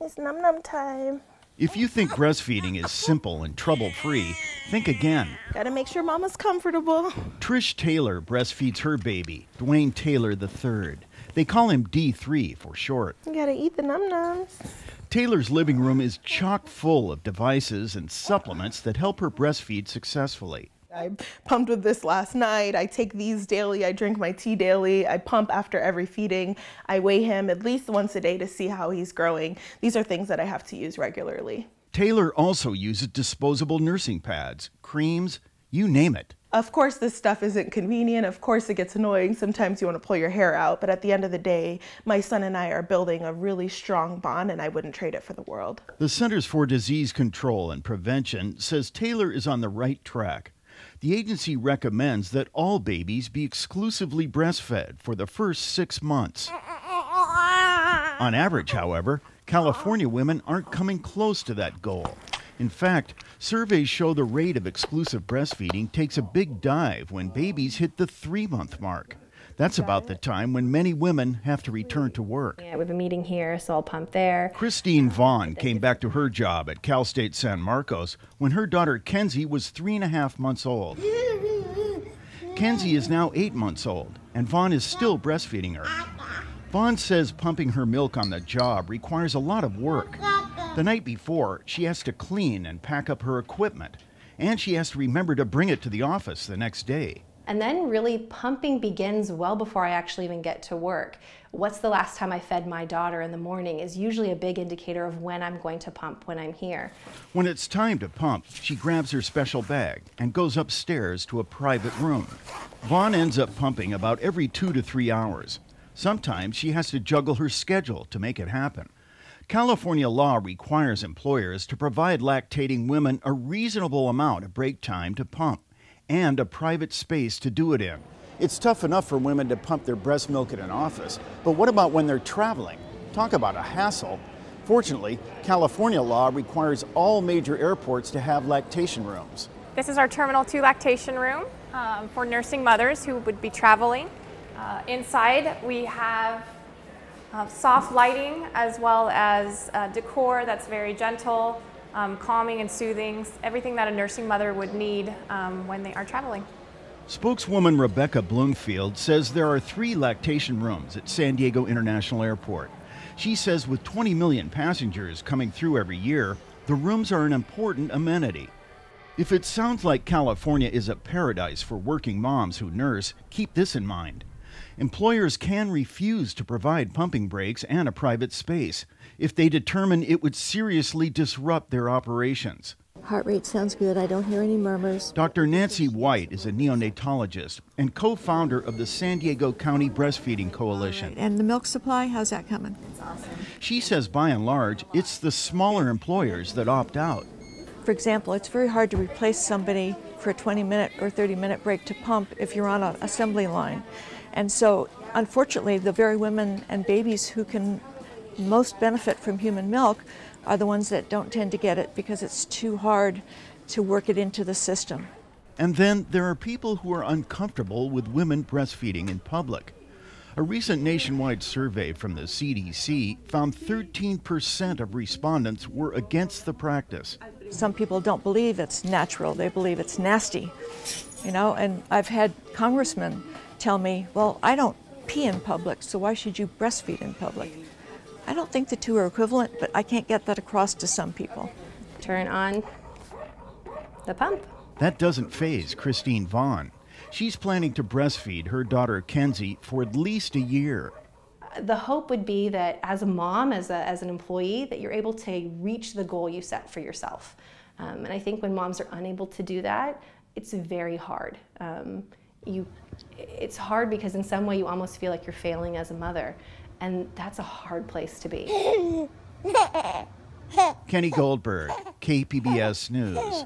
It's num-num time. If you think breastfeeding is simple and trouble-free, think again. Gotta make sure mama's comfortable. Trish Taylor breastfeeds her baby, Dwayne Taylor III. They call him D3 for short. You gotta eat the num-nums. Taylor's living room is chock full of devices and supplements that help her breastfeed successfully. I pumped with this last night. I take these daily. I drink my tea daily. I pump after every feeding. I weigh him at least once a day to see how he's growing. These are things that I have to use regularly. Taylor also uses disposable nursing pads, creams, you name it. Of course, this stuff isn't convenient. Of course, it gets annoying. Sometimes you want to pull your hair out. But at the end of the day, my son and I are building a really strong bond, and I wouldn't trade it for the world. The Centers for Disease Control and Prevention says Taylor is on the right track. The agency recommends that all babies be exclusively breastfed for the first 6 months. On average, however, California women aren't coming close to that goal. In fact, surveys show the rate of exclusive breastfeeding takes a big dive when babies hit the 3-month mark. That's about the time when many women have to return to work. Yeah, we have a meeting here, so I'll pump there. Christine Vaughn came back to her job at Cal State San Marcos when her daughter Kenzie was 3.5 months old. Kenzie is now 8 months old, and Vaughn is still breastfeeding her. Vaughn says pumping her milk on the job requires a lot of work. The night before, she has to clean and pack up her equipment, and she has to remember to bring it to the office the next day. And then really pumping begins well before I actually even get to work. What's the last time I fed my daughter in the morning is usually a big indicator of when I'm going to pump when I'm here. When it's time to pump, she grabs her special bag and goes upstairs to a private room. Vaughn ends up pumping about every 2 to 3 hours. Sometimes she has to juggle her schedule to make it happen. California law requires employers to provide lactating women a reasonable amount of break time to pump and a private space to do it in. It's tough enough for women to pump their breast milk at an office, but what about when they're traveling? Talk about a hassle. Fortunately, California law requires all major airports to have lactation rooms. This is our Terminal 2 lactation room for nursing mothers who would be traveling. Inside we have soft lighting as well as decor that's very gentle, calming and soothing, everything that a nursing mother would need when they are traveling. Spokeswoman Rebecca Bloomfield says there are 3 lactation rooms at San Diego International Airport. She says with 20 million passengers coming through every year, the rooms are an important amenity. If it sounds like California is a paradise for working moms who nurse, keep this in mind. Employers can refuse to provide pumping breaks and a private space if they determine it would seriously disrupt their operations. Heart rate sounds good. I don't hear any murmurs. Dr. Nancy White is a neonatologist and co-founder of the San Diego County Breastfeeding Coalition. And the milk supply, how's that coming? It's awesome. She says by and large, it's the smaller employers that opt out. For example, it's very hard to replace somebody for a 20-minute or 30-minute break to pump if you're on an assembly line. And so, unfortunately, the very women and babies who can most benefit from human milk are the ones that don't tend to get it because it's too hard to work it into the system. And then there are people who are uncomfortable with women breastfeeding in public. A recent nationwide survey from the CDC found 13% of respondents were against the practice. Some people don't believe it's natural, they believe it's nasty, and I've had congressmen tell me, well, I don't pee in public, so why should you breastfeed in public? I don't think the two are equivalent, but I can't get that across to some people. Turn on the pump. That doesn't faze Christine Vaughn. She's planning to breastfeed her daughter Kenzie for at least a year. The hope would be that as a mom, as an employee, that you're able to reach the goal you set for yourself. And I think when moms are unable to do that, it's very hard. It's hard because in some way you almost feel like you're failing as a mother. And that's a hard place to be. Kenny Goldberg, KPBS News.